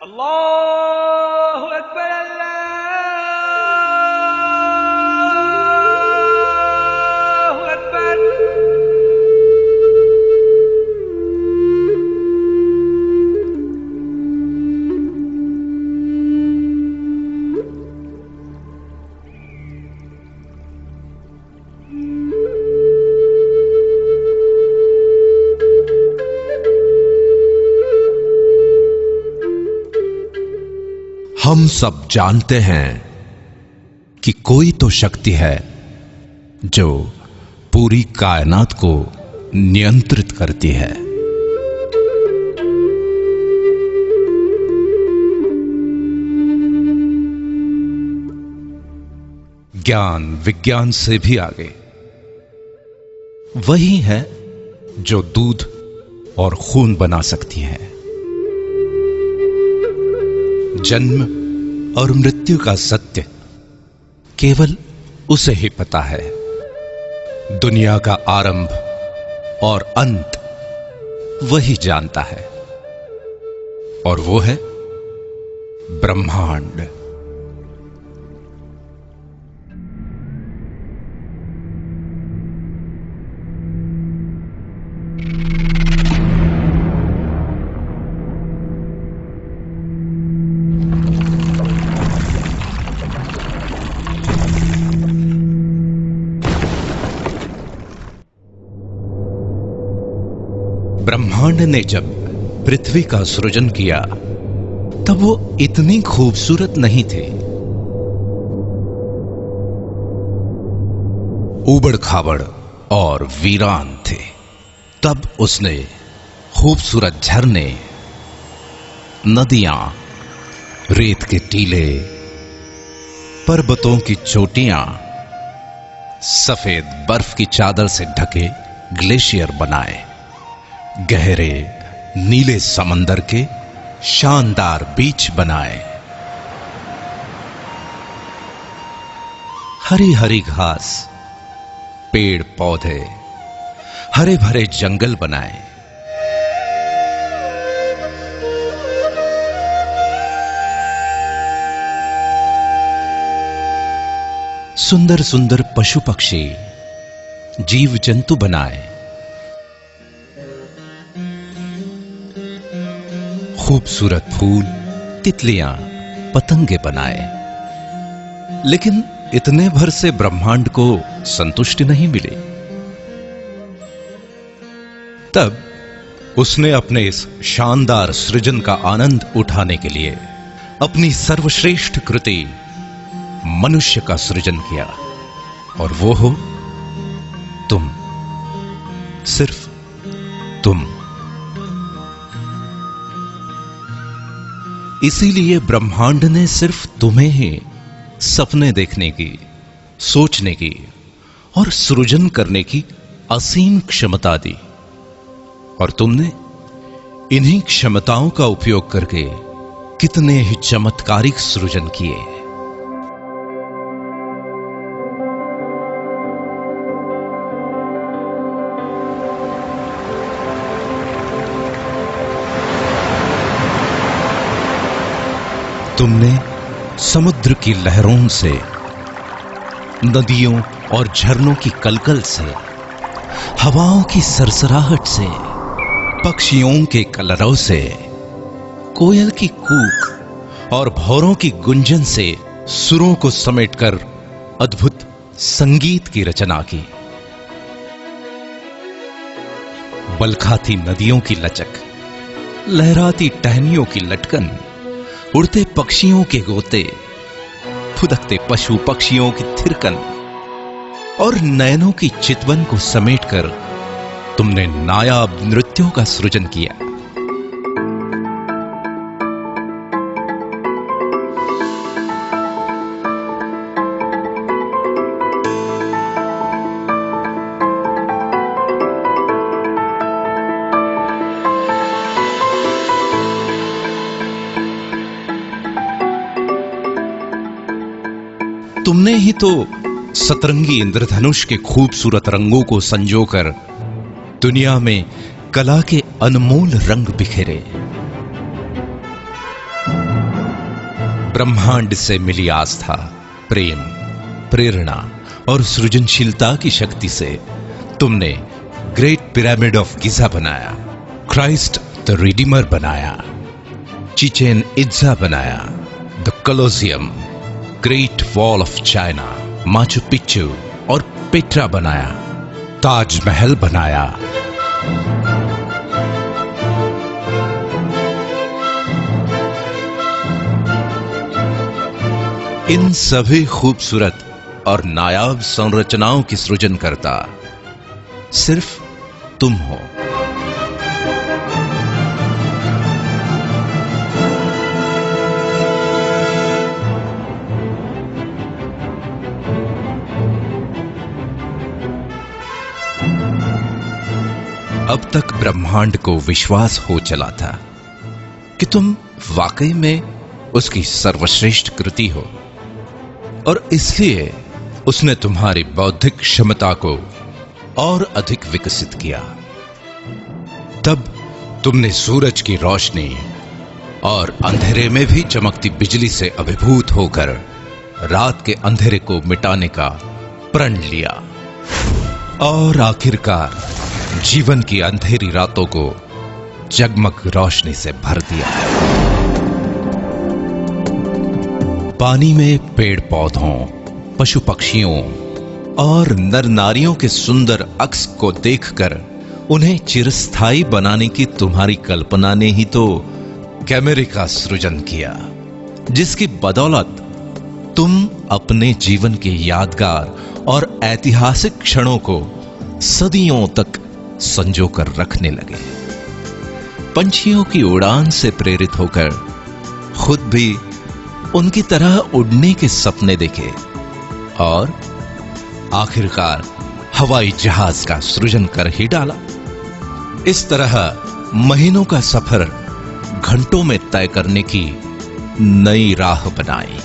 अल्लाहु अकबर, अल्लाहु अकबर। हम सब जानते हैं कि कोई तो शक्ति है जो पूरी कायनात को नियंत्रित करती है। ज्ञान विज्ञान से भी आगे वही है जो दूध और खून बना सकती है। जन्म और मृत्यु का सत्य केवल उसे ही पता है। दुनिया का आरंभ और अंत वही जानता है, और वो है ब्रह्मांड। ब्रह्मांड ने जब पृथ्वी का सृजन किया तब वो इतनी खूबसूरत नहीं थे। उबड़ खाबड़ और वीरान थे। तब उसने खूबसूरत झरने, नदियां, रेत के टीले, पर्वतों की चोटियां, सफेद बर्फ की चादर से ढके ग्लेशियर बनाए, गहरे नीले समंदर के शानदार बीच बनाए, हरी हरी घास, पेड़ पौधे, हरे भरे जंगल बनाए। सुंदर सुंदर पशु पक्षी, जीव जंतु बनाए। खूबसूरत फूल, तितलियां, पतंगे बनाए। लेकिन इतने भर से ब्रह्मांड को संतुष्टि नहीं मिली। तब उसने अपने इस शानदार सृजन का आनंद उठाने के लिए अपनी सर्वश्रेष्ठ कृति मनुष्य का सृजन किया, और वो हो तुम, सिर्फ तुम। इसीलिए ब्रह्मांड ने सिर्फ तुम्हें ही सपने देखने की, सोचने की और सृजन करने की असीम क्षमता दी, और तुमने इन्हीं क्षमताओं का उपयोग करके कितने ही चमत्कारिक सृजन किए। तुमने समुद्र की लहरों से, नदियों और झरनों की कलकल से, हवाओं की सरसराहट से, पक्षियों के कलरव से, कोयल की कूक और भौरों की गुंजन से सुरों को समेटकर अद्भुत संगीत की रचना की। बलखाती नदियों की लचक, लहराती टहनियों की लटकन, उड़ते पक्षियों के गोते, फुदकते पशु पक्षियों की थिरकन और नयनों की चितवन को समेटकर तुमने नायाब नृत्यों का सृजन किया। तुमने ही तो सतरंगी इंद्रधनुष के खूबसूरत रंगों को संजोकर दुनिया में कला के अनमोल रंग बिखेरे। ब्रह्मांड से मिली आस्था, प्रेम, प्रेरणा और सृजनशीलता की शक्ति से तुमने ग्रेट पिरामिड ऑफ गिजा बनाया, क्राइस्ट द रिडीमर बनाया, चिचेन इत्जा बनाया, the Colosseum, great wall of China, Machu Picchu और पेट्रा बनाया, ताजमहल बनाया। इन सभी खूबसूरत और नायाब संरचनाओं की सृजन करता सिर्फ तुम हो। अब तक ब्रह्मांड को विश्वास हो चला था कि तुम वाकई में उसकी सर्वश्रेष्ठ कृति हो, और इसलिए उसने तुम्हारी बौद्धिक क्षमता को और अधिक विकसित किया। तब तुमने सूरज की रोशनी और अंधेरे में भी चमकती बिजली से अभिभूत होकर रात के अंधेरे को मिटाने का प्रण लिया, और आखिरकार जीवन की अंधेरी रातों को जगमग रोशनी से भर दिया। पानी में पेड़ पौधों, पशु पक्षियों और नर नारियों के सुंदर अक्स को देखकर उन्हें चिरस्थायी बनाने की तुम्हारी कल्पना ने ही तो कैमरे का सृजन किया, जिसकी बदौलत तुम अपने जीवन के यादगार और ऐतिहासिक क्षणों को सदियों तक संजो कर रखने लगे। पंछियों की उड़ान से प्रेरित होकर खुद भी उनकी तरह उड़ने के सपने देखे, और आखिरकार हवाई जहाज का सृजन कर ही डाला। इस तरह महीनों का सफर घंटों में तय करने की नई राह बनाई।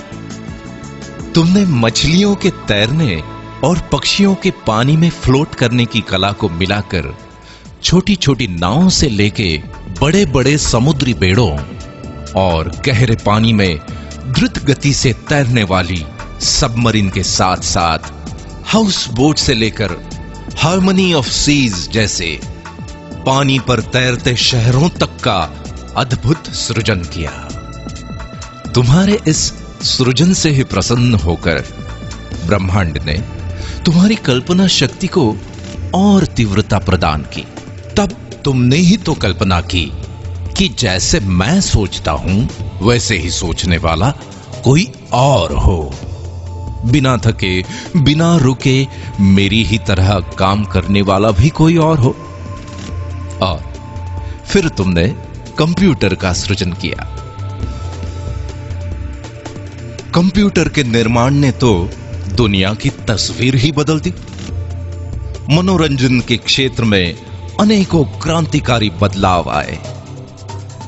तुमने मछलियों के तैरने और पक्षियों के पानी में फ्लोट करने की कला को मिलाकर छोटी छोटी नावों से लेके बड़े बड़े समुद्री बेड़ों और गहरे पानी में द्रुत गति से तैरने वाली सबमरीन के साथ साथ हाउस बोट से लेकर हार्मनी ऑफ सीज जैसे पानी पर तैरते शहरों तक का अद्भुत सृजन किया। तुम्हारे इस सृजन से ही प्रसन्न होकर ब्रह्मांड ने तुम्हारी कल्पना शक्ति को और तीव्रता प्रदान की। तब तुमने ही तो कल्पना की कि जैसे मैं सोचता हूं वैसे ही सोचने वाला कोई और हो, बिना थके बिना रुके मेरी ही तरह काम करने वाला भी कोई और हो। और फिर तुमने कंप्यूटर का सृजन किया। कंप्यूटर के निर्माण ने तो दुनिया की तस्वीर ही बदल दी। मनोरंजन के क्षेत्र में अनेकों क्रांतिकारी बदलाव आए।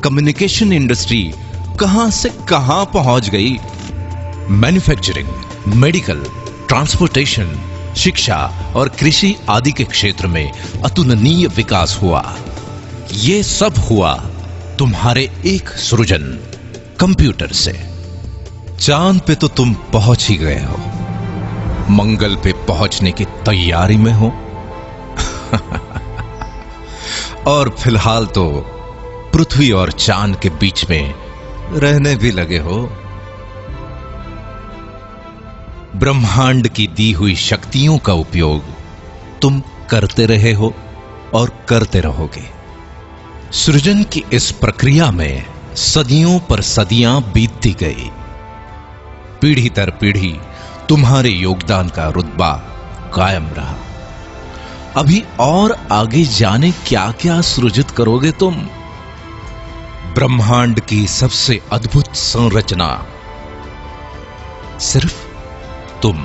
कम्युनिकेशन इंडस्ट्री कहां से कहां पहुंच गई। मैन्युफैक्चरिंग, मेडिकल, ट्रांसपोर्टेशन, शिक्षा और कृषि आदि के क्षेत्र में अतुलनीय विकास हुआ। यह सब हुआ तुम्हारे एक सृजन कंप्यूटर से। चांद पे तो तुम पहुंच ही गए हो, मंगल पे पहुंचने की तैयारी में हो और फिलहाल तो पृथ्वी और चांद के बीच में रहने भी लगे हो। ब्रह्मांड की दी हुई शक्तियों का उपयोग तुम करते रहे हो और करते रहोगे। सृजन की इस प्रक्रिया में सदियों पर सदियां बीतती गई। पीढ़ी दर पीढ़ी तुम्हारे योगदान का रुतबा कायम रहा। अभी और आगे जाने क्या क्या सृजित करोगे तुम। ब्रह्मांड की सबसे अद्भुत संरचना सिर्फ तुम।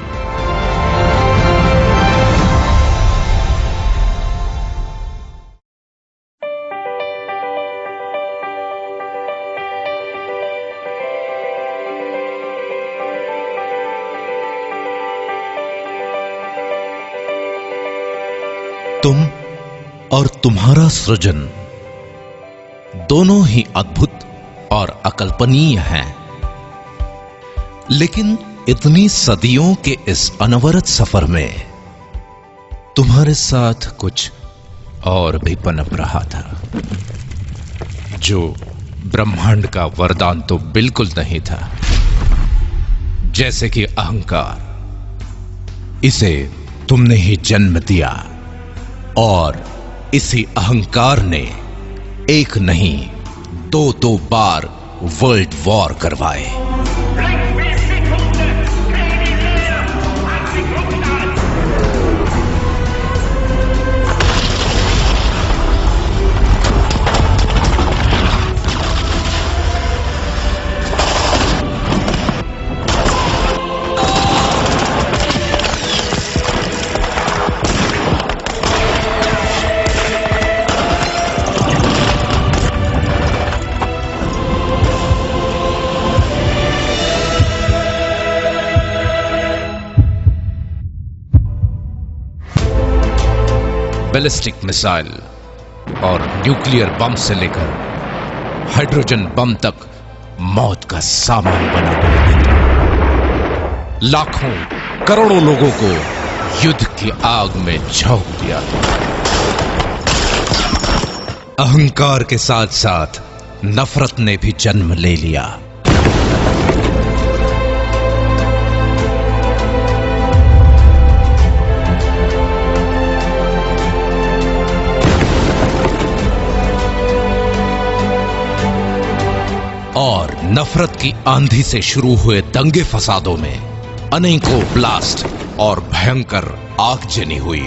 तुम और तुम्हारा सृजन दोनों ही अद्भुत और अकल्पनीय हैं। लेकिन इतनी सदियों के इस अनवरत सफर में तुम्हारे साथ कुछ और भी पनप रहा था, जो ब्रह्मांड का वरदान तो बिल्कुल नहीं था। जैसे कि अहंकार, इसे तुमने ही जन्म दिया और इसी अहंकार ने एक नहीं दो बार वर्ल्ड वॉर करवाए। बैलिस्टिक मिसाइल और न्यूक्लियर बम से लेकर हाइड्रोजन बम तक मौत का सामान बना हुआ था। लाखों करोड़ों लोगों को युद्ध की आग में झोंक दिया। अहंकार के साथ साथ नफरत ने भी जन्म ले लिया। और नफरत की आंधी से शुरू हुए दंगे फसादों में अनेकों ब्लास्ट और भयंकर आगजनी हुई।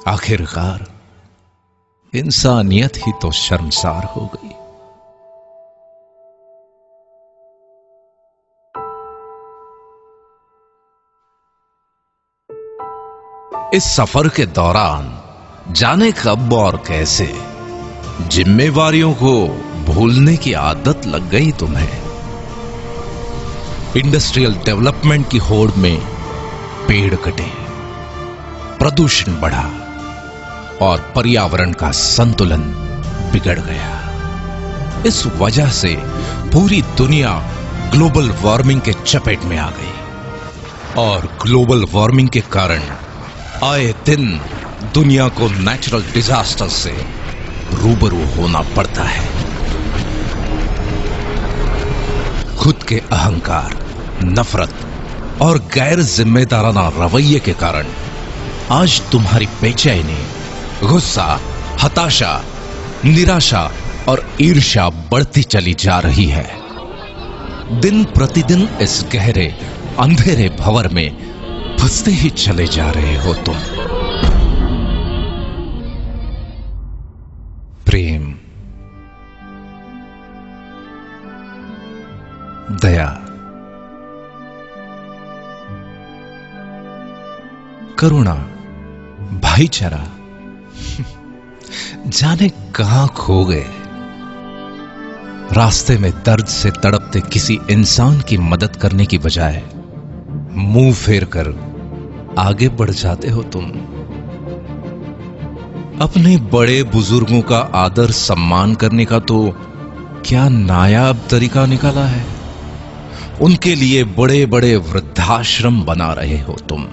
आखिरकार इंसानियत ही तो शर्मसार हो गई। इस सफर के दौरान जाने कब और कैसे जिम्मेवारियों को भूलने की आदत लग गई तुम्हें। इंडस्ट्रियल डेवलपमेंट की होड़ में पेड़ कटे, प्रदूषण बढ़ा और पर्यावरण का संतुलन बिगड़ गया। इस वजह से पूरी दुनिया ग्लोबल वार्मिंग के चपेट में आ गई और ग्लोबल वार्मिंग के कारण आए दिन दुनिया को नेचुरल डिजास्टर से रूबरू होना पड़ता है। खुद के अहंकार, नफरत और गैर जिम्मेदाराना रवैये के कारण आज तुम्हारी बेचैनी, गुस्सा, हताशा, निराशा और ईर्ष्या बढ़ती चली जा रही है। दिन प्रतिदिन इस गहरे अंधेरे भंवर में फंसते ही चले जा रहे हो तुम। प्रेम, दया, करुणा, भाईचारा जाने कहां खो गए। रास्ते में दर्द से तड़पते किसी इंसान की मदद करने की बजाय मुंह फेर कर आगे बढ़ जाते हो तुम। अपने बड़े बुजुर्गों का आदर सम्मान करने का तो क्या नायाब तरीका निकाला है। उनके लिए बड़े बड़े वृद्धाश्रम बना रहे हो तुम।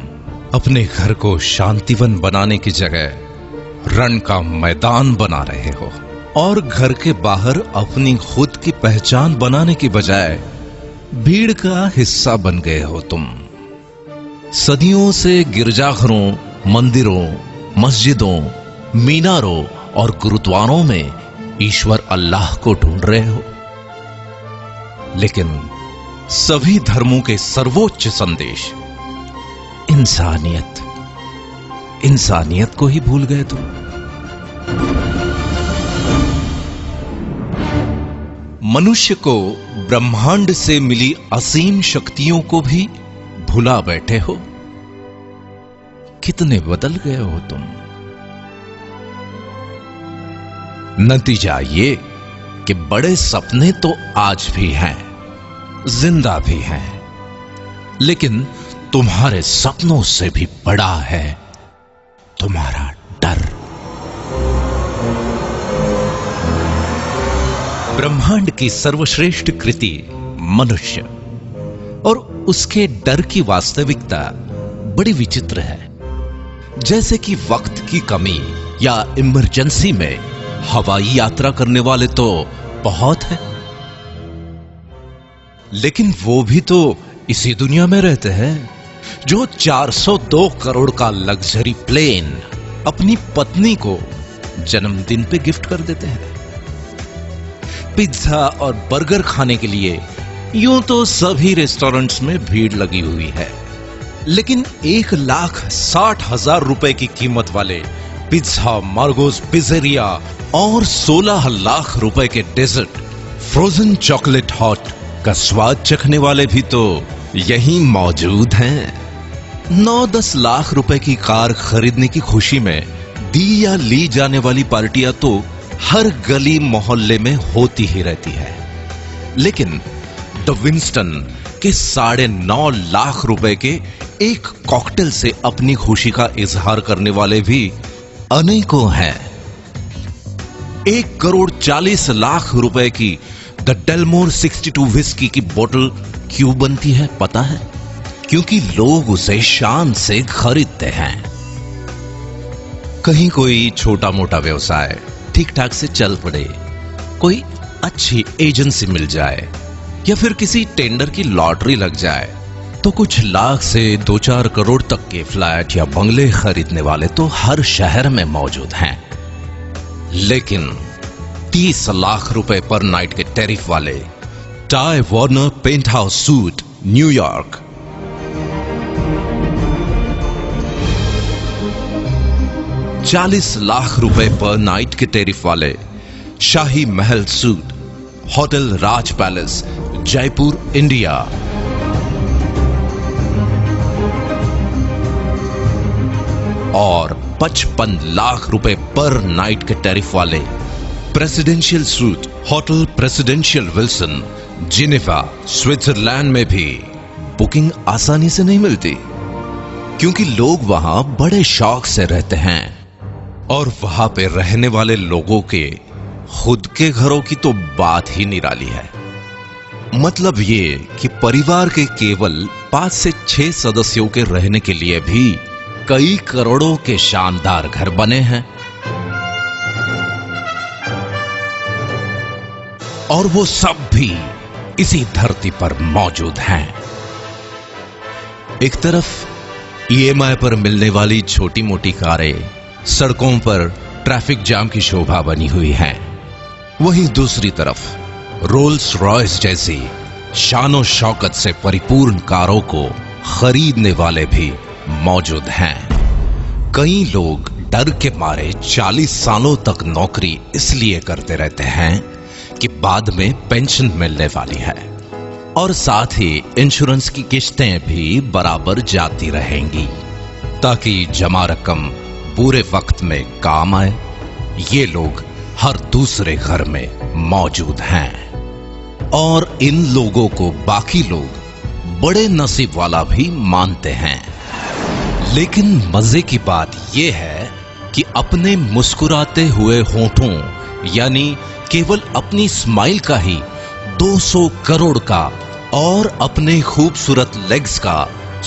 अपने घर को शांतिवन बनाने की जगह रण का मैदान बना रहे हो और घर के बाहर अपनी खुद की पहचान बनाने की बजाय भीड़ का हिस्सा बन गए हो तुम। सदियों से गिरजाघरों, मंदिरों, मस्जिदों, मीनारों और गुरुद्वारों में ईश्वर अल्लाह को ढूंढ रहे हो, लेकिन सभी धर्मों के सर्वोच्च संदेश इंसानियत, इंसानियत को ही भूल गए तुम। मनुष्य को ब्रह्मांड से मिली असीम शक्तियों को भी भुला बैठे हो। कितने बदल गए हो तुम। नतीजा ये कि बड़े सपने तो आज भी हैं, जिंदा भी हैं, लेकिन तुम्हारे सपनों से भी बड़ा है तुम्हारा डर। ब्रह्मांड की सर्वश्रेष्ठ कृति मनुष्य और उसके डर की वास्तविकता बड़ी विचित्र है। जैसे कि वक्त की कमी या इमरजेंसी में हवाई यात्रा करने वाले तो बहुत हैं, लेकिन वो भी तो इसी दुनिया में रहते हैं जो 402 करोड़ का लग्जरी प्लेन अपनी पत्नी को जन्मदिन पे गिफ्ट कर देते हैं। पिज्जा और बर्गर खाने के लिए यूं तो सभी रेस्टोरेंट्स में भीड़ लगी हुई है, लेकिन 1,60,000 रुपए की कीमत वाले पिज्जा, मार्गोस पिज़्ज़ेरिया और 16 लाख रुपए के डेजर्ट, फ्रोजन चॉकलेट हॉट का स्वाद चखने वाले भी तो यहीं मौजूद हैं। 9-10 लाख रुपए की कार खरीदने की खुशी में दी या ली जाने वाली पार्टियां तो हर गली मोहल्ले में होती ही रहती है, लेकिन द विंस्टन के 9.5 लाख रुपए के एक कॉकटेल से अपनी खुशी का इजहार करने वाले भी अनेकों हैं। 1,40,00,000 रुपए की द डेलमोर 62 विस्की की बोतल क्यों बनती है पता है? क्योंकि लोग उसे शान से खरीदते हैं। कहीं कोई छोटा मोटा व्यवसाय ठीक ठाक से चल पड़े, कोई अच्छी एजेंसी मिल जाए या फिर किसी टेंडर की लॉटरी लग जाए तो कुछ लाख से 2-4 करोड़ तक के फ्लैट या बंगले खरीदने वाले तो हर शहर में मौजूद हैं, लेकिन 30 लाख रुपए पर नाइट के टैरिफ वाले Ty Warner penthouse suite New York, 40 lakh रुपए पर नाइट के टैरिफ वाले Shahi Mahal suite hotel Raj palace Jaipur India, और 55 लाख रुपए पर नाइट के टैरिफ वाले presidential suite hotel presidential Wilson Geneva Switzerland में भी बुकिंग आसानी से नहीं मिलती, क्योंकि लोग वहां बड़े शौक से रहते हैं और वहां पे रहने वाले लोगों के खुद के घरों की तो बात ही निराली है। मतलब ये कि परिवार के केवल 5 से 6 सदस्यों के रहने के लिए भी कई करोड़ों के शानदार घर बने हैं, और वो सब भी इसी धरती पर मौजूद हैं। एक तरफ ईएमआई पर मिलने वाली छोटी मोटी कारें सड़कों पर ट्रैफिक जाम की शोभा बनी हुई हैं, वहीं दूसरी तरफ रोल्स रॉयस जैसी शानो शौकत से परिपूर्ण कारों को खरीदने वाले भी मौजूद हैं। कई लोग डर के मारे 40 सालों तक नौकरी इसलिए करते रहते हैं कि बाद में पेंशन मिलने वाली है, और साथ ही इंश्योरेंस की किश्तें भी बराबर जाती रहेंगी ताकि जमा रकम पूरे वक्त में काम आए। ये लोग हर दूसरे घर में मौजूद हैं, और इन लोगों को बाकी लोग बड़े नसीब वाला भी मानते हैं। लेकिन मजे की बात यह है कि अपने मुस्कुराते हुए होठों यानी केवल अपनी स्माइल का ही 200 करोड़ का और अपने खूबसूरत लेग्स का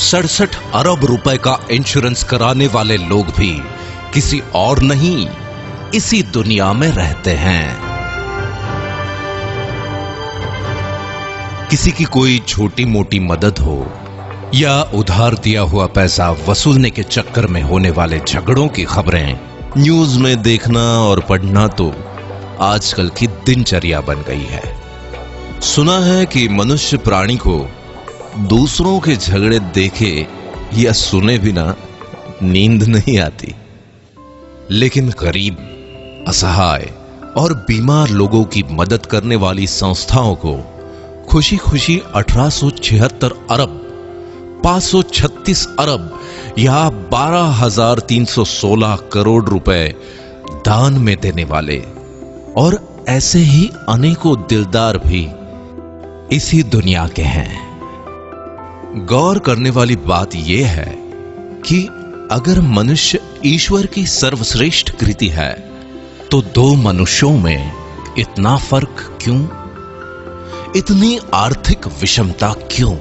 67 अरब रुपए का इंश्योरेंस कराने वाले लोग भी किसी और नहीं, इसी दुनिया में रहते हैं। किसी की कोई छोटी मोटी मदद हो या उधार दिया हुआ पैसा वसूलने के चक्कर में होने वाले झगड़ों की खबरें न्यूज में देखना और पढ़ना तो आजकल की दिनचर्या बन गई है। सुना है कि मनुष्य प्राणी को दूसरों के झगड़े देखे या सुने बिना नींद नहीं आती, लेकिन गरीब, असहाय और बीमार लोगों की मदद करने वाली संस्थाओं को खुशी खुशी 1876 अरब 536 अरब या 12,316 करोड़ रुपए दान में देने वाले और ऐसे ही अनेकों दिलदार भी इसी दुनिया के हैं। गौर करने वाली बात यह है कि अगर मनुष्य ईश्वर की सर्वश्रेष्ठ कृति है तो दो मनुष्यों में इतना फर्क क्यों? इतनी आर्थिक विषमता क्यों?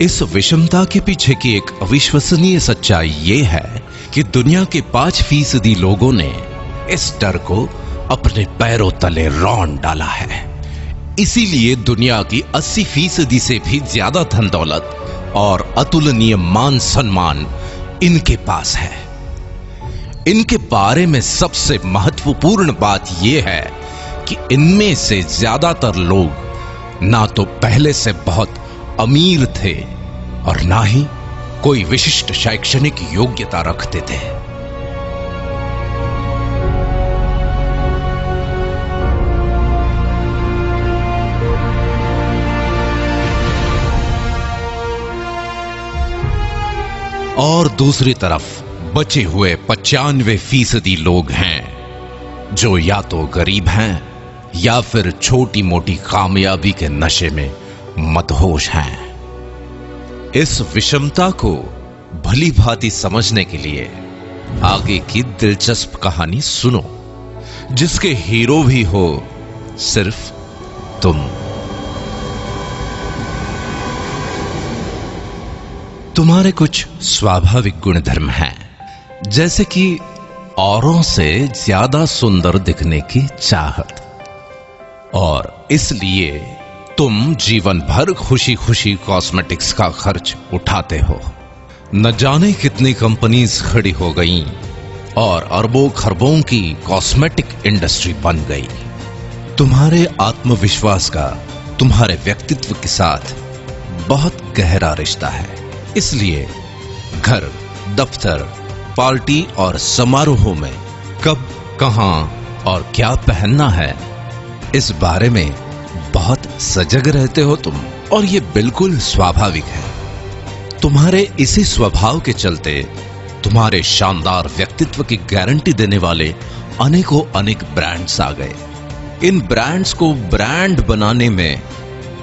इस विषमता के पीछे की एक अविश्वसनीय सच्चाई यह है कि दुनिया के 5% लोगों ने इस डर को अपने पैरों तले रौंद डाला है। इसीलिए दुनिया की 80% से भी ज्यादा धन दौलत और अतुलनीय मान सम्मान इनके पास है। इनके बारे में सबसे महत्वपूर्ण बात यह है कि इनमें से ज्यादातर लोग ना तो पहले से बहुत अमीर थे और ना ही कोई विशिष्ट शैक्षणिक योग्यता रखते थे। और दूसरी तरफ बचे हुए 95% लोग हैं जो या तो गरीब हैं या फिर छोटी मोटी कामयाबी के नशे में मदहोश हैं। इस विषमता को भली भांति समझने के लिए आगे की दिलचस्प कहानी सुनो, जिसके हीरो भी हो सिर्फ तुम। तुम्हारे कुछ स्वाभाविक गुणधर्म हैं, जैसे कि औरों से ज्यादा सुंदर दिखने की चाहत, और इसलिए तुम जीवन भर खुशी खुशी कॉस्मेटिक्स का खर्च उठाते हो। न जाने कितनी कंपनीज खड़ी हो गईं और अरबों खरबों की कॉस्मेटिक इंडस्ट्री बन गई। तुम्हारे आत्मविश्वास का तुम्हारे व्यक्तित्व के साथ बहुत गहरा रिश्ता है। इसलिए घर, दफ्तर, पार्टी और समारोहों में कब, कहां और क्या पहनना है, इस बारे में बहुत सजग रहते हो तुम, और ये बिल्कुल स्वाभाविक है। तुम्हारे इसी स्वभाव के चलते तुम्हारे शानदार व्यक्तित्व की गारंटी देने वाले अनेकों अनेक ब्रांड्स आ गए। इन ब्रांड्स को ब्रांड बनाने में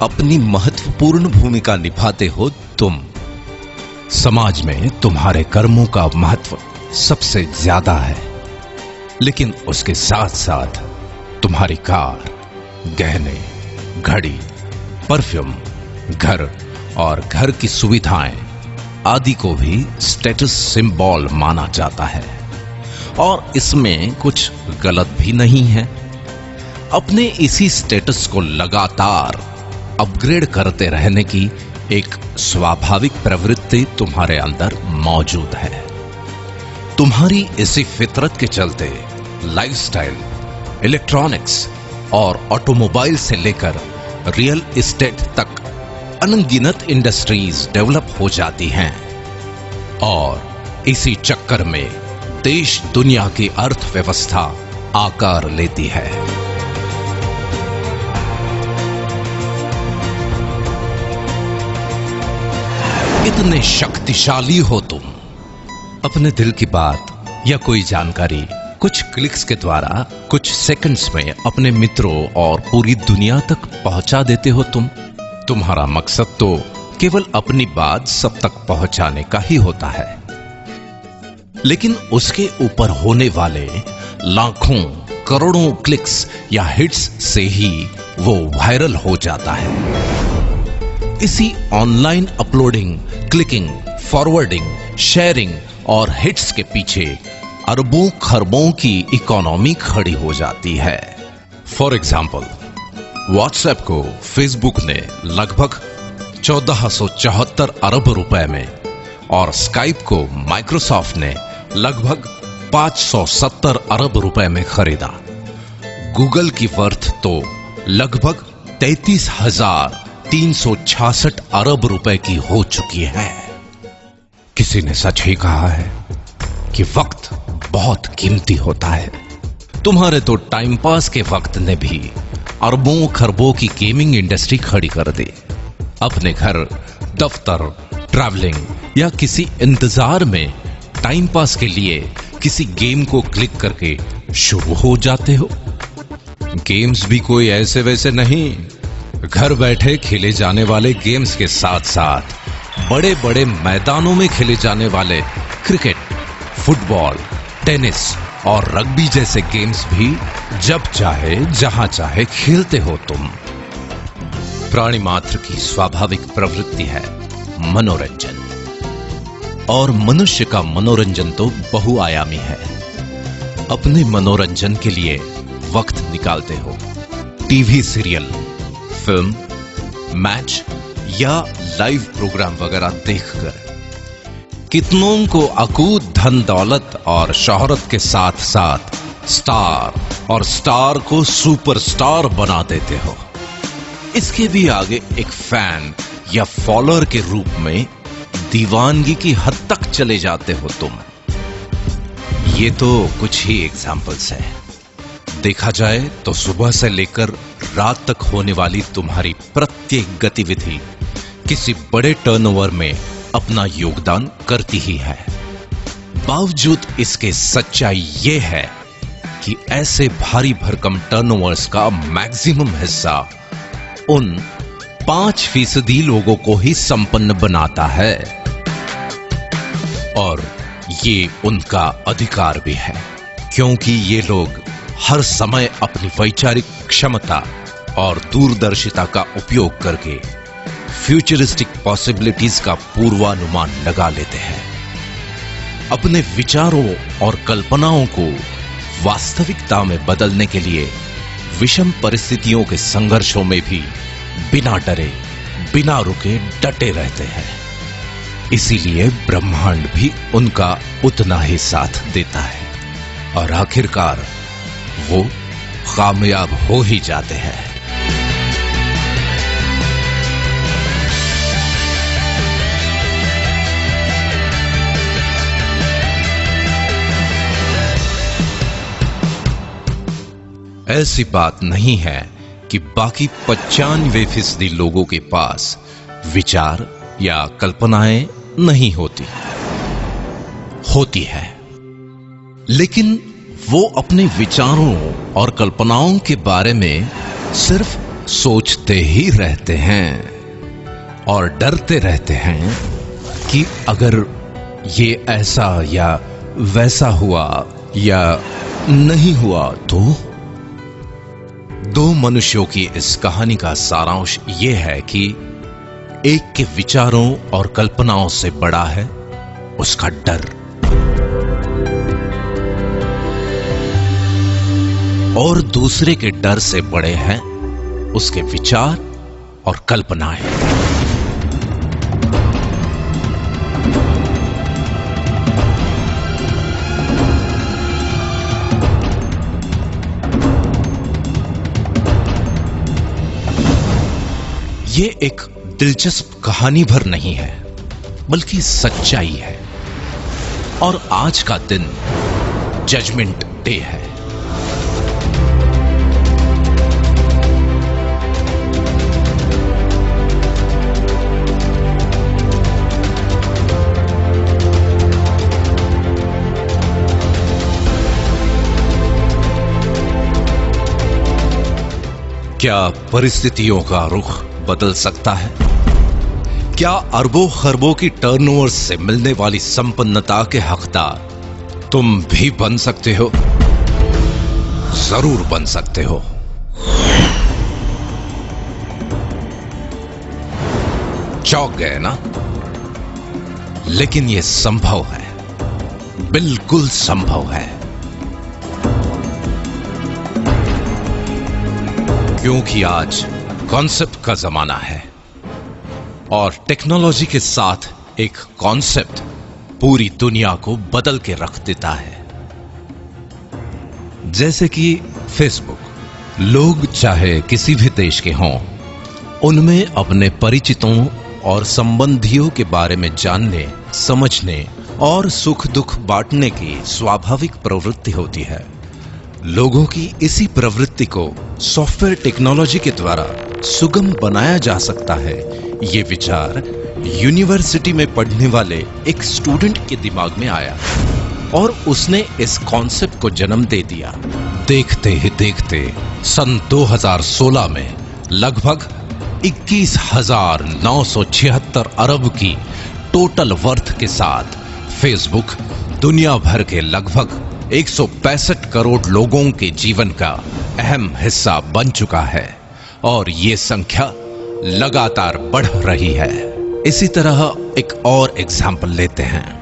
अपनी महत्वपूर्ण भूमिका निभाते हो तुम। समाज में तुम्हारे कर्मों का महत्व सबसे ज्यादा है, लेकिन उसके साथ साथ तुम्हारी कार, गहने, घड़ी, परफ्यूम, घर और घर की सुविधाएं आदि को भी स्टेटस सिंबल माना जाता है, और इसमें कुछ गलत भी नहीं है। अपने इसी स्टेटस को लगातार अपग्रेड करते रहने की एक स्वाभाविक प्रवृत्ति तुम्हारे अंदर मौजूद है। तुम्हारी इसी फितरत के चलते लाइफस्टाइल, इलेक्ट्रॉनिक्स और ऑटोमोबाइल से लेकर रियल एस्टेट तक अनगिनत इंडस्ट्रीज डेवलप हो जाती हैं, और इसी चक्कर में देश दुनिया की अर्थव्यवस्था आकार लेती है। इतने शक्तिशाली हो तुम। अपने दिल की बात या कोई जानकारी कुछ क्लिक्स के द्वारा कुछ सेकंड्स में अपने मित्रों और पूरी दुनिया तक पहुंचा देते हो तुम। तुम्हारा मकसद तो केवल अपनी बात सब तक पहुंचाने का ही होता है, लेकिन उसके ऊपर होने वाले लाखों करोड़ों क्लिक्स या हिट्स से ही वो वायरल हो जाता है। इसी online uploading, clicking, forwarding, sharing और हिट्स के पीछे अरबों खरबों की इकोनॉमी खड़ी हो जाती है। फॉर एग्जाम्पल, व्हाट्सएप को फेसबुक ने लगभग 1474 अरब रुपए में, और स्काइप को माइक्रोसॉफ्ट ने लगभग 570 अरब रुपए में खरीदा। गूगल की वर्थ तो लगभग 33,366 अरब रुपए की हो चुकी है। किसी ने सच ही कहा है कि वक्त बहुत कीमती होता है। तुम्हारे तो टाइम पास के वक्त ने भी अरबों खरबों की गेमिंग इंडस्ट्री खड़ी कर दी। अपने घर, दफ्तर, ट्रैवलिंग या किसी इंतजार में टाइम पास के लिए किसी गेम को क्लिक करके शुरू हो जाते हो। गेम्स भी कोई ऐसे वैसे नहीं, घर बैठे खेले जाने वाले गेम्स के साथ साथ बड़े बड़े मैदानों में खेले जाने वाले क्रिकेट, फुटबॉल, टेनिस और रग्बी जैसे गेम्स भी जब चाहे जहां चाहे खेलते हो तुम। प्राणी मात्र की स्वाभाविक प्रवृत्ति है मनोरंजन, और मनुष्य का मनोरंजन तो बहुआयामी है। अपने मनोरंजन के लिए वक्त निकालते हो टीवी सीरियल, फिल्म, मैच या लाइव प्रोग्राम वगैरह देखकर। कितनों को अकूत धन दौलत और शोहरत के साथ साथ स्टार और स्टार को सुपरस्टार बना देते हो। इसके भी आगे एक फैन या फॉलोअर के रूप में दीवानगी की हद तक चले जाते हो तुम। ये तो कुछ ही एग्जाम्पल्स है। देखा जाए तो सुबह से लेकर रात तक होने वाली तुम्हारी प्रत्येक गतिविधि किसी बड़े टर्नओवर में अपना योगदान करती ही है। बावजूद इसके सच्चाई ये है कि ऐसे भारी भरकम टर्नओवर्स का मैक्सिमम हिस्सा उन 5% लोगों को ही संपन्न बनाता है, और ये उनका अधिकार भी है, क्योंकि ये लोग हर समय अपनी वैचारिक क्षमता और दूरदर्शिता का उपयोग करके फ्यूचरिस्टिक पॉसिबिलिटीज का पूर्वानुमान लगा लेते हैं। अपने विचारों और कल्पनाओं को वास्तविकता में बदलने के लिए विषम परिस्थितियों के संघर्षों में भी बिना डरे, बिना रुके डटे रहते हैं। इसीलिए ब्रह्मांड भी उनका उतना ही साथ देता है, और आखिरकार वो कामयाब हो ही जाते हैं। ऐसी बात नहीं है कि बाकी 95% लोगों के पास विचार या कल्पनाएं नहीं होती है, लेकिन वो अपने विचारों और कल्पनाओं के बारे में सिर्फ सोचते ही रहते हैं और डरते रहते हैं कि अगर ये ऐसा या वैसा हुआ या नहीं हुआ तो। दो मनुष्यों की इस कहानी का सारांश ये है कि एक के विचारों और कल्पनाओं से बड़ा है उसका डर, और दूसरे के डर से बड़े हैं उसके विचार और कल्पनाएं। ये एक दिलचस्प कहानी भर नहीं है, बल्कि सच्चाई है, और आज का दिन जजमेंट डे है। क्या परिस्थितियों का रुख बदल सकता है? क्या अरबों खरबों की टर्नओवर से मिलने वाली संपन्नता के हकदार तुम भी बन सकते हो? जरूर बन सकते हो। चौंक गए ना? लेकिन यह संभव है, बिल्कुल संभव है, क्योंकि आज कॉन्सेप्ट का जमाना है, और टेक्नोलॉजी के साथ एक कॉन्सेप्ट पूरी दुनिया को बदल के रख देता है। जैसे कि फेसबुक। लोग चाहे किसी भी देश के हों, उनमें अपने परिचितों और संबंधियों के बारे में जानने, समझने और सुख दुख बांटने की स्वाभाविक प्रवृत्ति होती है। लोगों की इसी प्रवृत्ति को सॉफ्टवेयर टेक्नोलॉजी के द्वारा सुगम बनाया जा सकता है, ये विचार यूनिवर्सिटी में पढ़ने वाले एक स्टूडेंट के दिमाग में आया और उसने इस कॉन्सेप्ट को जन्म दे दिया। देखते ही देखते सन 2016 में लगभग 21,976 अरब की टोटल वर्थ के साथ फेसबुक दुनिया भर के लगभग 165 करोड़ लोगों के जीवन का अहम हिस्सा बन चुका है और ये संख्या लगातार बढ़ रही है। इसी तरह एक और एग्जाम्पल लेते हैं।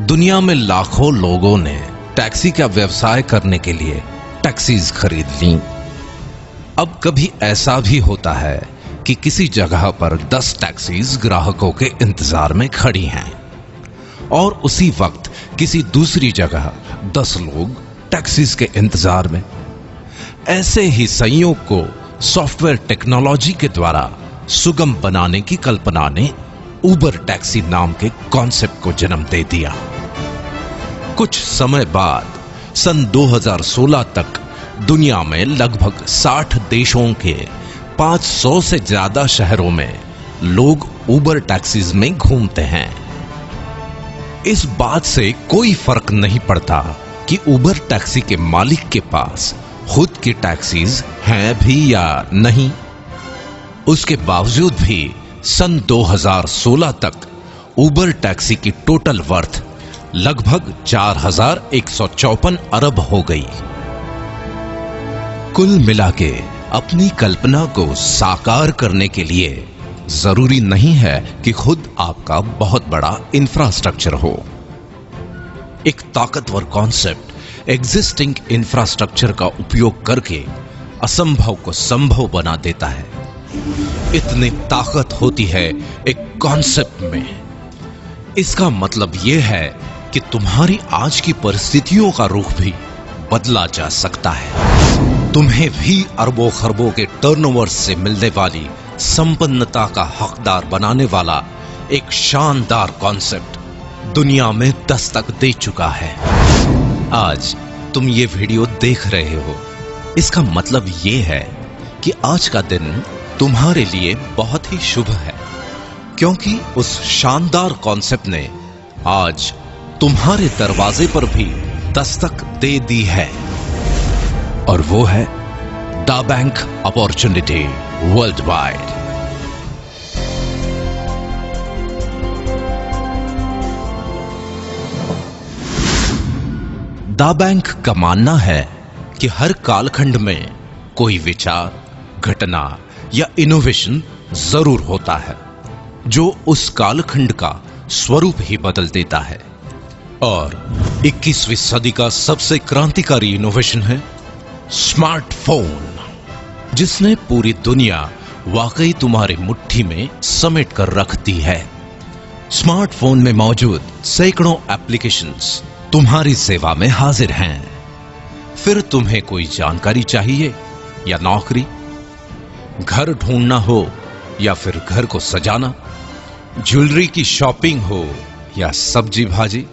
दुनिया में लाखों लोगों ने टैक्सी का व्यवसाय करने के लिए टैक्सीज खरीद ली। अब कभी ऐसा भी होता है कि किसी जगह पर 10 टैक्सीज ग्राहकों के इंतजार में खड़ी हैं और उसी वक्त किसी दूसरी जगह 10 लोग टैक्सीज के इंतजार में। ऐसे ही संयोग को सॉफ्टवेयर टेक्नोलॉजी के द्वारा सुगम बनाने की कल्पना ने उबर टैक्सी नाम के कॉन्सेप्ट को जन्म दे दिया। कुछ समय बाद सन 2016 तक दुनिया में लगभग 60 देशों के 500 से ज्यादा शहरों में लोग उबर टैक्सीज में घूमते हैं। इस बात से कोई फर्क नहीं पड़ता कि उबर टैक्सी के मालिक के पास खुद की टैक्सीज हैं भी या नहीं। उसके बावजूद भी सन 2016 तक उबर टैक्सी की टोटल वर्थ लगभग 4,154 अरब हो गई। कुल मिलाके अपनी कल्पना को साकार करने के लिए जरूरी नहीं है कि खुद आपका बहुत बड़ा इंफ्रास्ट्रक्चर हो। एक ताकतवर कॉन्सेप्ट एग्जिस्टिंग इंफ्रास्ट्रक्चर का उपयोग करके असंभव को संभव बना देता है। इतनी ताकत होती है एक कॉन्सेप्ट में। इसका मतलब यह है कि तुम्हारी आज की परिस्थितियों का रुख भी बदला जा सकता है। तुम्हें भी अरबों खरबों के टर्नओवर से मिलने वाली संपन्नता का हकदार बनाने वाला एक शानदार कॉन्सेप्ट दुनिया में दस्तक दे चुका है। आज तुम ये वीडियो देख रहे हो, इसका मतलब ये है कि आज का दिन तुम्हारे लिए बहुत ही शुभ है, क्योंकि उस शानदार कॉन्सेप्ट ने आज तुम्हारे दरवाजे पर भी दस्तक दे दी है और वो है the bank opportunity world wide. The bank का मानना है कि हर कालखंड में कोई विचार, घटना या इनोवेशन जरूर होता है जो उस कालखंड का स्वरूप ही बदल देता है। और 21वीं सदी का सबसे क्रांतिकारी इनोवेशन है स्मार्टफोन, जिसने पूरी दुनिया वाकई तुम्हारी मुट्ठी में समेट कर रख दी है। स्मार्टफोन में मौजूद सैकड़ों एप्लीकेशंस तुम्हारी सेवा में हाजिर हैं। फिर तुम्हें कोई जानकारी चाहिए या नौकरी, घर ढूंढना हो या फिर घर को सजाना, ज्वेलरी की शॉपिंग हो या सब्जी भाजी,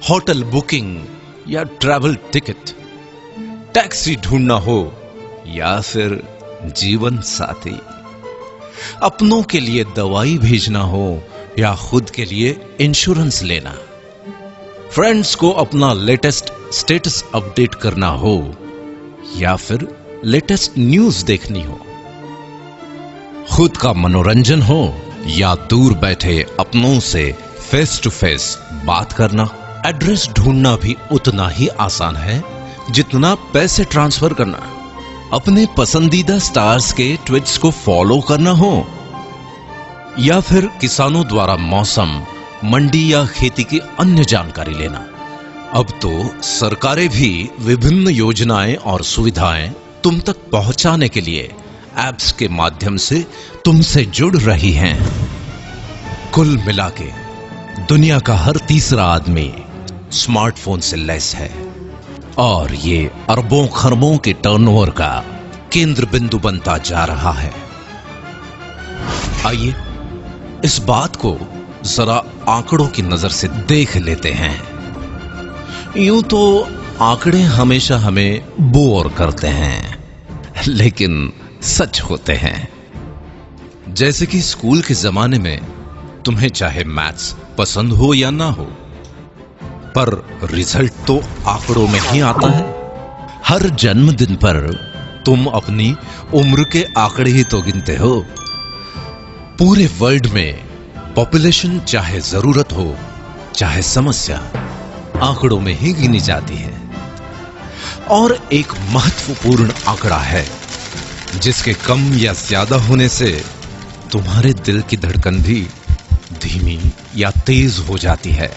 होटल बुकिंग या ट्रैवल टिकट, टैक्सी ढूंढना हो या फिर जीवन साथी, अपनों के लिए दवाई भेजना हो या खुद के लिए इंश्योरेंस लेना, फ्रेंड्स को अपना लेटेस्ट स्टेटस अपडेट करना हो या फिर लेटेस्ट न्यूज देखनी हो, खुद का मनोरंजन हो या दूर बैठे अपनों से फेस टू फेस बात करना। एड्रेस ढूंढना भी उतना ही आसान है जितना पैसे ट्रांसफर करना। अपने पसंदीदा स्टार्स के ट्वीट्स को फॉलो करना हो या फिर किसानों द्वारा मौसम, मंडी या खेती की अन्य जानकारी लेना। अब तो सरकारें भी विभिन्न योजनाएं और सुविधाएं तुम तक पहुंचाने के लिए ऐप्स के माध्यम से तुमसे जुड़ रही हैं। कुल मिलाके दुनिया का हर तीसरा आदमी स्मार्टफोन से लैस है और ये अरबों खरबों के टर्नओवर का केंद्र बिंदु बनता जा रहा है। आइए इस बात को जरा आंकड़ों की नजर से देख लेते हैं। यूं तो आंकड़े हमेशा हमें बोर करते हैं, लेकिन सच होते हैं। जैसे कि स्कूल के जमाने में तुम्हें चाहे मैथ्स पसंद हो या ना हो, पर रिजल्ट तो आंकड़ों में ही आता है। हर जन्मदिन पर तुम अपनी उम्र के आंकड़े ही तो गिनते हो। पूरे वर्ल्ड में पॉपुलेशन चाहे जरूरत हो चाहे समस्या, आंकड़ों में ही गिनी जाती है। और एक महत्वपूर्ण आंकड़ा है जिसके कम या ज्यादा होने से तुम्हारे दिल की धड़कन भी धीमी या तेज हो जाती है,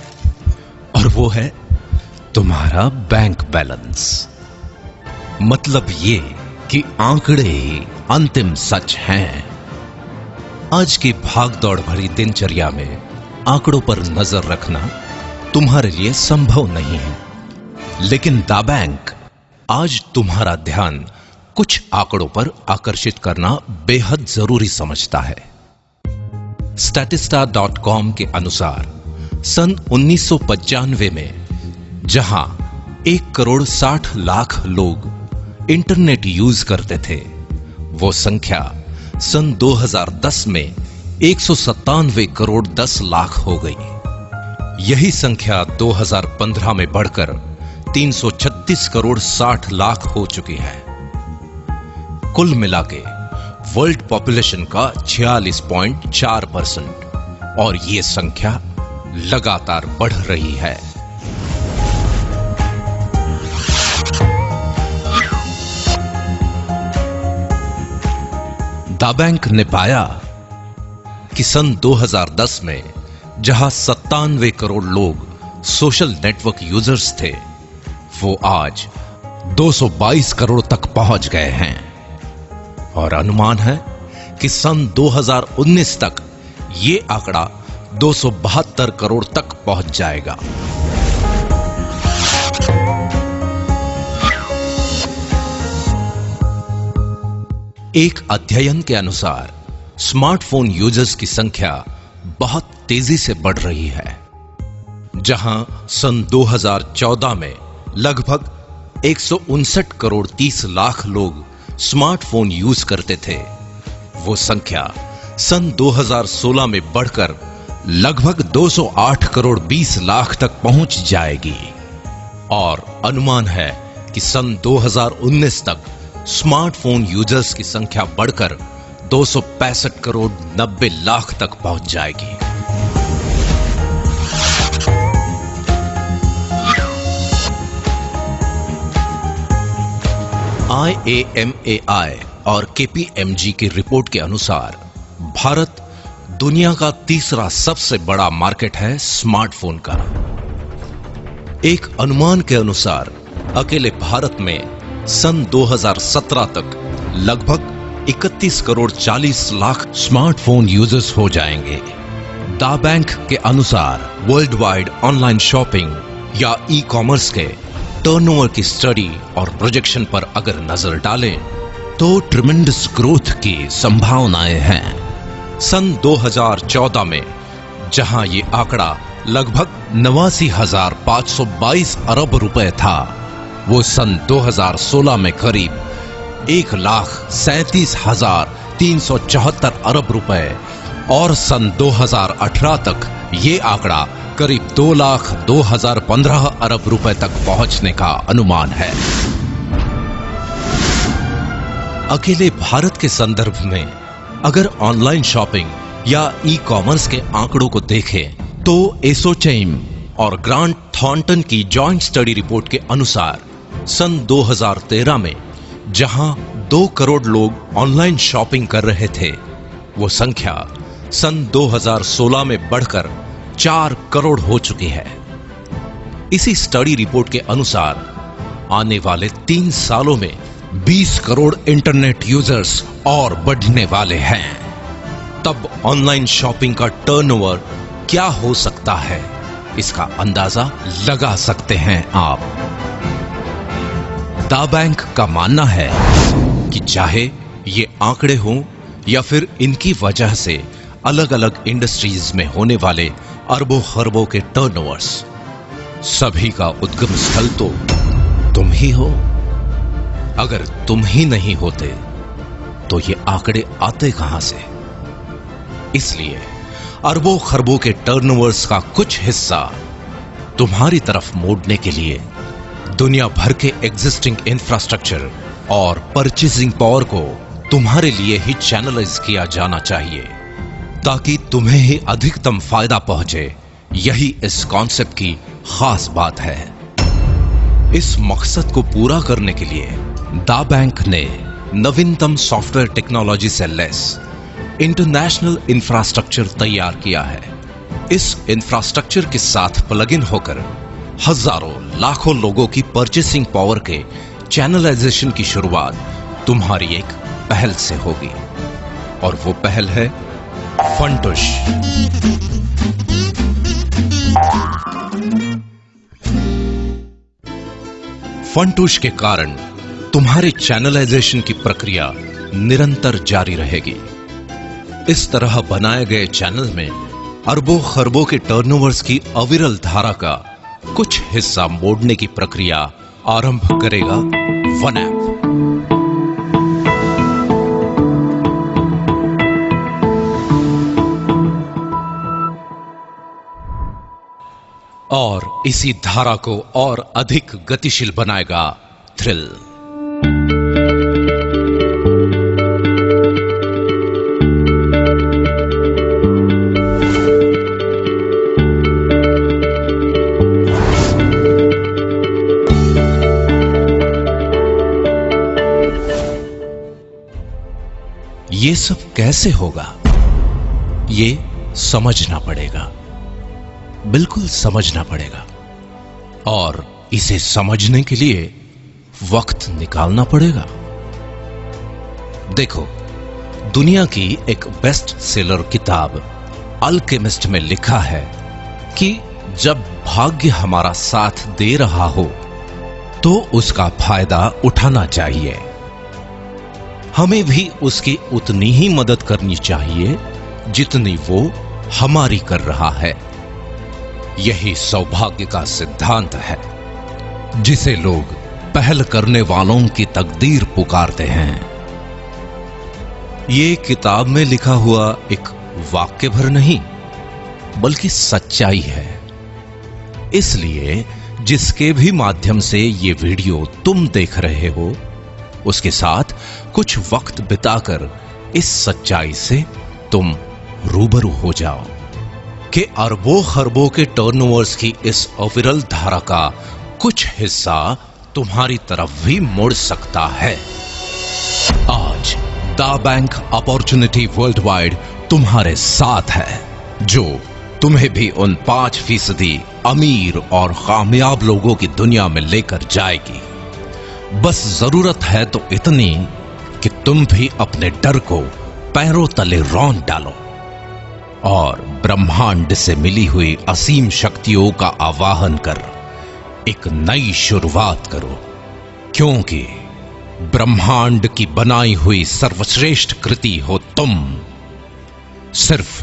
और वो है तुम्हारा बैंक बैलेंस। मतलब ये कि आंकड़े ही अंतिम सच हैं। आज की भागदौड़ भरी दिनचर्या में आंकड़ों पर नजर रखना तुम्हारे लिए संभव नहीं है, लेकिन दा बैंक आज तुम्हारा ध्यान कुछ आंकड़ों पर आकर्षित करना बेहद जरूरी समझता है। statista.com के अनुसार सन 1995 में जहां 1,60,00,000 लोग इंटरनेट यूज करते थे, वो संख्या सन 2010 में 197,10,00,000 हो गई। यही संख्या 2015 में बढ़कर 336,60,00,000 हो चुकी है। कुल मिलाके वर्ल्ड पॉपुलेशन का 46.4%, और ये संख्या लगातार बढ़ रही है। दा बैंक ने पाया कि सन 2010 में जहां 97 करोड़ लोग सोशल नेटवर्क यूजर्स थे, वो आज 222 करोड़ तक पहुंच गए हैं, और अनुमान है कि सन 2019 तक ये आंकड़ा 272 करोड़ तक पहुंच जाएगा। एक अध्ययन के अनुसार स्मार्टफोन यूजर्स की संख्या बहुत तेजी से बढ़ रही है। जहां सन 2014 में लगभग 159 करोड़ 30 लाख लोग स्मार्टफोन यूज करते थे, वो संख्या सन 2016 में बढ़कर लगभग 208 करोड़ 20 लाख तक पहुंच जाएगी। और अनुमान है कि सन 2019 तक स्मार्टफोन यूजर्स की संख्या बढ़कर 265 करोड़ 90 लाख तक पहुंच जाएगी। IAMAI और KPMG की रिपोर्ट के अनुसार भारत दुनिया का तीसरा सबसे बड़ा मार्केट है स्मार्टफोन का। एक अनुमान के अनुसार अकेले भारत में सन 2017 तक लगभग 31 करोड़ 40 लाख स्मार्टफोन यूजर्स हो जाएंगे। दा बैंक के अनुसार वर्ल्ड वाइड ऑनलाइन शॉपिंग या ई कॉमर्स के टर्नओवर की स्टडी और प्रोजेक्शन पर अगर नजर डालें तो ट्रिमेंडस ग्रोथ की संभावनाएं हैं। सन 2014 में जहां ये आंकड़ा लगभग 89,522 अरब रुपए था, वो सन 2016 में करीब 1,37,374 अरब रुपए, और सन 2018 तक ये आंकड़ा करीब 2,02,015 अरब रुपए तक पहुंचने का अनुमान है। अकेले भारत के संदर्भ में अगर ऑनलाइन शॉपिंग या ई कॉमर्स के आंकड़ों को देखें तो एसोचैम और ग्रांट थॉर्नटन की जॉइंट स्टडी रिपोर्ट के अनुसार सन 2013 में जहां 2 करोड़ लोग ऑनलाइन शॉपिंग कर रहे थे, वो संख्या सन 2016 में बढ़कर 4 करोड़ हो चुकी है। इसी स्टडी रिपोर्ट के अनुसार आने वाले 3 सालों में 20 करोड़ इंटरनेट यूजर्स और बढ़ने वाले हैं। तब ऑनलाइन शॉपिंग का टर्नओवर क्या हो सकता है, इसका अंदाजा लगा सकते हैं आप। दा बैंक का मानना है कि चाहे ये आंकड़े हों या फिर इनकी वजह से अलग अलग इंडस्ट्रीज में होने वाले अरबों खरबों के टर्नओवर्स, सभी का उद्गम स्थल तो तुम ही हो। अगर तुम ही नहीं होते तो ये आंकड़े आते कहां से? इसलिए अरबों खरबों के टर्नओवर्स का कुछ हिस्सा तुम्हारी तरफ मोड़ने के लिए दुनिया भर के एग्जिस्टिंग इंफ्रास्ट्रक्चर और परचेजिंग पावर को तुम्हारे लिए ही चैनलाइज किया जाना चाहिए ताकि तुम्हें ही अधिकतम फायदा पहुंचे। यही इस कॉन्सेप्ट की खास बात है। इस मकसद को पूरा करने के लिए दा बैंक ने नवीनतम सॉफ्टवेयर टेक्नोलॉजी से लेस इंटरनेशनल इंफ्रास्ट्रक्चर तैयार किया है। इस इंफ्रास्ट्रक्चर के साथ प्लग इन होकर हजारों लाखों लोगों की परचेसिंग पावर के चैनलाइजेशन की शुरुआत तुम्हारी एक पहल से होगी, और वो पहल है फंटुश। फंटुश के कारण तुम्हारे चैनलाइजेशन की प्रक्रिया निरंतर जारी रहेगी। इस तरह बनाए गए चैनल में अरबों खरबों के टर्नओवर्स की अविरल धारा का कुछ हिस्सा मोड़ने की प्रक्रिया आरंभ करेगा वन ऐप। और इसी धारा को और अधिक गतिशील बनाएगा थ्रिल। ये सब कैसे होगा, ये समझना पड़ेगा, बिल्कुल समझना पड़ेगा। और इसे समझने के लिए वक्त निकालना पड़ेगा। देखो, दुनिया की एक बेस्ट सेलर किताब अल्केमिस्ट में लिखा है कि जब भाग्य हमारा साथ दे रहा हो तो उसका फायदा उठाना चाहिए। हमें भी उसकी उतनी ही मदद करनी चाहिए जितनी वो हमारी कर रहा है। यही सौभाग्य का सिद्धांत है जिसे लोग पहल करने वालों की तकदीर पुकारते हैं। ये किताब में लिखा हुआ एक वाक्य भर नहीं बल्कि सच्चाई है। इसलिए जिसके भी माध्यम से ये वीडियो तुम देख रहे हो उसके साथ कुछ वक्त बिताकर इस सच्चाई से तुम रूबरू हो जाओ कि अरबों खरबों के टर्नओवर्स की इस अविरल धारा का कुछ हिस्सा तुम्हारी तरफ भी मुड़ सकता है। आज दा बैंक अपॉर्चुनिटी वर्ल्ड वाइड तुम्हारे साथ है, जो तुम्हें भी उन 5% अमीर और कामयाब लोगों की दुनिया में लेकर जाएगी। बस जरूरत है तो इतनी कि तुम भी अपने डर को पैरों तले रौंद डालो और ब्रह्मांड से मिली हुई असीम शक्तियों का आवाहन कर एक नई शुरुआत करो, क्योंकि ब्रह्मांड की बनाई हुई सर्वश्रेष्ठ कृति हो तुम। सिर्फ